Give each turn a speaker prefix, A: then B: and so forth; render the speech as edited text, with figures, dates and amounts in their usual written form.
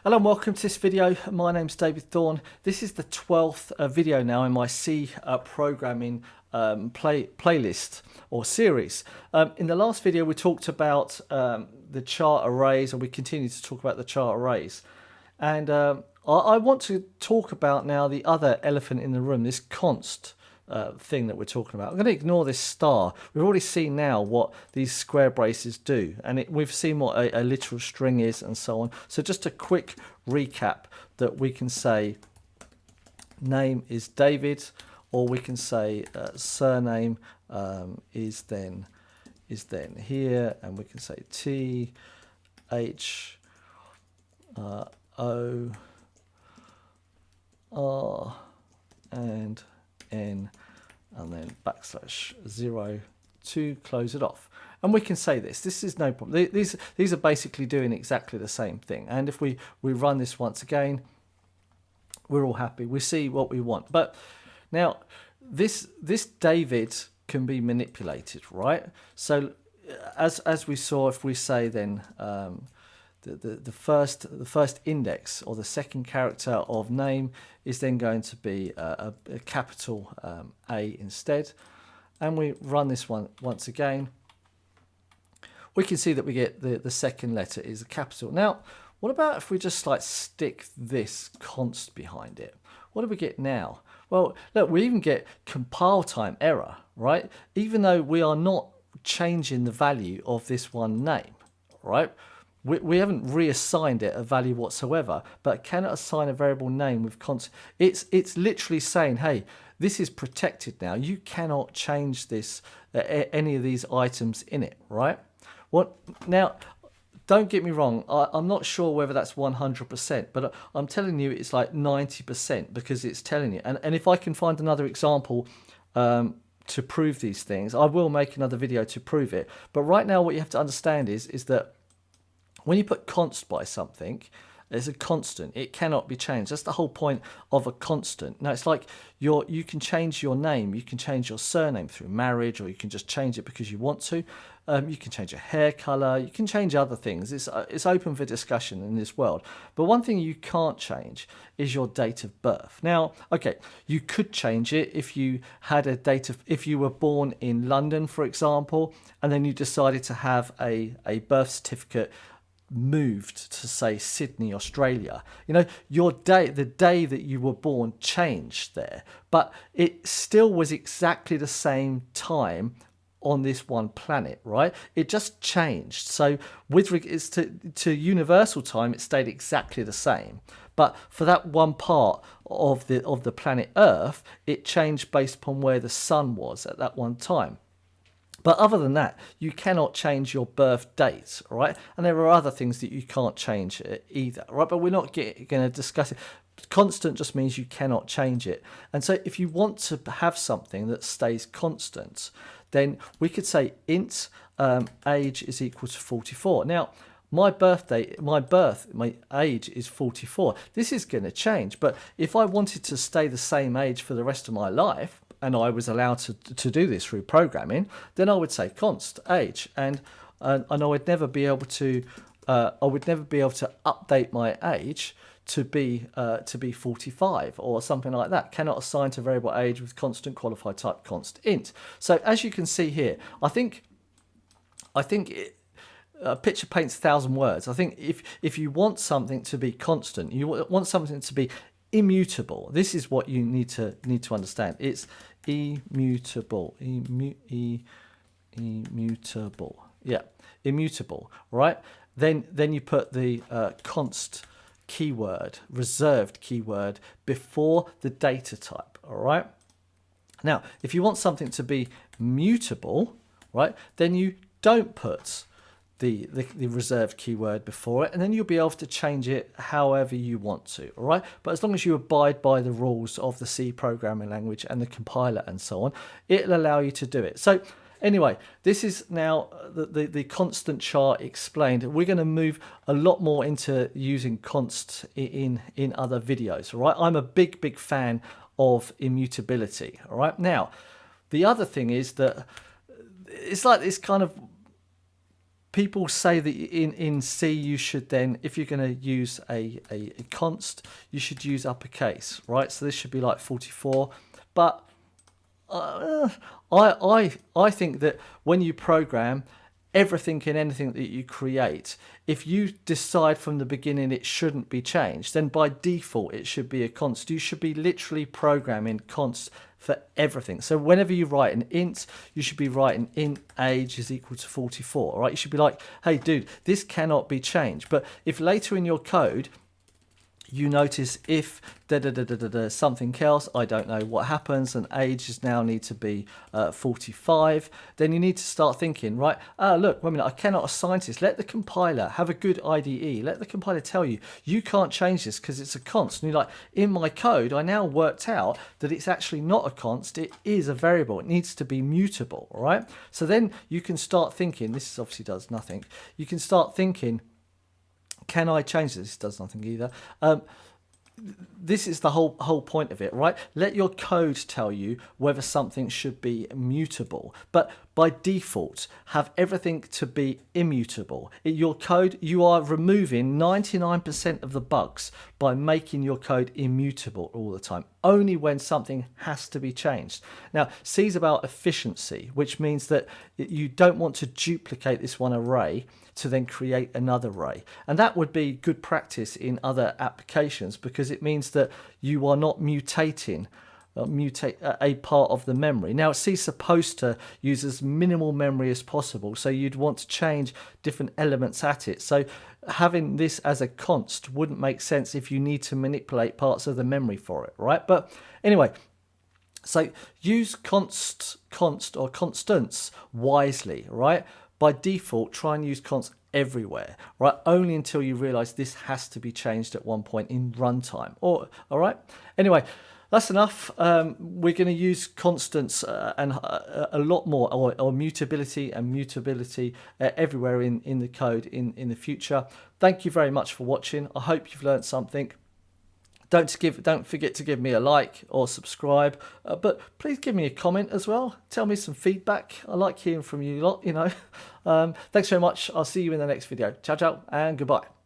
A: Hello and welcome to this video. My name's David Thorne. This is the 12th video now in my C programming playlist or series. In the last video we talked about the chart arrays, and we continue to talk about the chart arrays. And I want to talk about now the other elephant in the room, this const thing that we're talking about. I'm going to ignore this star. We've already seen now what these square braces do, and we've seen what a literal string is and so on. So just a quick recap, that we can say name is David, or we can say surname is then here, and we can say T H O R and N, and then /0 to close it off. And we can say this is no problem. These are basically doing exactly the same thing. And if we run this once again, we're all happy. We see what we want. But now this David can be manipulated, right? So as we saw, if we say then the first index, or the second character of name, is then going to be a capital A instead. And we run this one once again, we can see that we get the second letter is a capital. Now, what about if we just like stick this const behind it? What do we get now? Well, look, we even get compile time error, right? Even though we are not changing the value of this one name, right? We haven't reassigned it a value whatsoever, but cannot assign a variable name with constant. It's literally saying, hey, this is protected now. You cannot change this, any of these items in it, right? What now? Don't get me wrong. I'm not sure whether that's 100%, but I'm telling you it's like 90%, because it's telling you. And if I can find another example to prove these things, I will make another video to prove it. But right now, what you have to understand is that when you put const by something, it's a constant. It cannot be changed. That's the whole point of a constant. Now, it's like you can change your name. You can change your surname through marriage, or you can just change it because you want to. You can change your hair color. You can change other things. It's open for discussion in this world. But one thing you can't change is your date of birth. Now, okay, you could change it if you had a if you were born in London, for example, and then you decided to have a birth certificate moved to, say, Sydney, Australia. You know, the day that you were born changed there, but it still was exactly the same time on this one planet, right? It just changed. So with regards to universal time, it stayed exactly the same, but for that one part of the planet Earth, it changed based upon where the sun was at that one time. But other than that, you cannot change your birth date, right? And there are other things that you can't change either, right? But we're not going to discuss it. Constant just means you cannot change it. And so if you want to have something that stays constant, then we could say int age is equal to 44. Now, my age is 44. This is going to change. But if I wanted to stay the same age for the rest of my life, and I was allowed to do this through programming, then I would say const age, and I would never be able to update my age to be 45 or something like that. Cannot assign to variable age with constant qualified type const int. So as you can see here, I think a picture paints 1,000 words. I think if you want something to be constant, you want something to be immutable. This is what you need to understand. It's immutable. Immutable. Yeah, immutable. Right. Then you put the const keyword, reserved keyword, before the data type. All right. Now, if you want something to be mutable, right, then you don't put the reserved keyword before it, and then you'll be able to change it however you want to, all right? But as long as you abide by the rules of the C programming language and the compiler and so on, it'll allow you to do it. So anyway, this is now the constant chart explained. We're going to move a lot more into using const in other videos, all right? I'm a big fan of immutability, all right? Now, the other thing is that it's like this kind of people say that in C you should then, if you're going to use a const, you should use uppercase, right? So this should be like 44. But I think that when you program, everything and anything that you create, if you decide from the beginning it shouldn't be changed, then by default it should be a const. You should be literally programming const for everything. So whenever you write an int, you should be writing int age is equal to 44, right? You should be like, hey dude, this cannot be changed. But if later in your code you notice if something else, I don't know what happens, and ages now need to be 45, then you need to start thinking, right, look, wait a minute, I cannot assign this. Let the compiler have a good IDE. Let the compiler tell you, you can't change this because it's a const. And you're like, in my code, I now worked out that it's actually not a const. It is a variable. It needs to be mutable, all right? So then you can start thinking, this obviously does nothing. You can start thinking, can I change this? This does nothing either. This is the whole point of it, right? Let your code tell you whether something should be mutable, but by default, have everything to be immutable. In your code, you are removing 99% of the bugs by making your code immutable all the time, only when something has to be changed. Now, C is about efficiency, which means that you don't want to duplicate this one array to then create another array. And that would be good practice in other applications, because it means that you are not mutating a part of the memory. Now, C is supposed to use as minimal memory as possible, so you'd want to change different elements at it. So having this as a const wouldn't make sense if you need to manipulate parts of the memory for it, right? But anyway, so use const or constants wisely, right? By default, try and use const everywhere, right? Only until you realize this has to be changed at one point in runtime. All right? Anyway, that's enough. We're going to use constants and a lot more, or mutability and mutability everywhere in the code in the future. Thank you very much for watching. I hope you've learned something. Don't forget to give me a like or subscribe, but please give me a comment as well. Tell me some feedback. I like hearing from you lot, you know. Thanks very much. I'll see you in the next video. Ciao, ciao, and goodbye.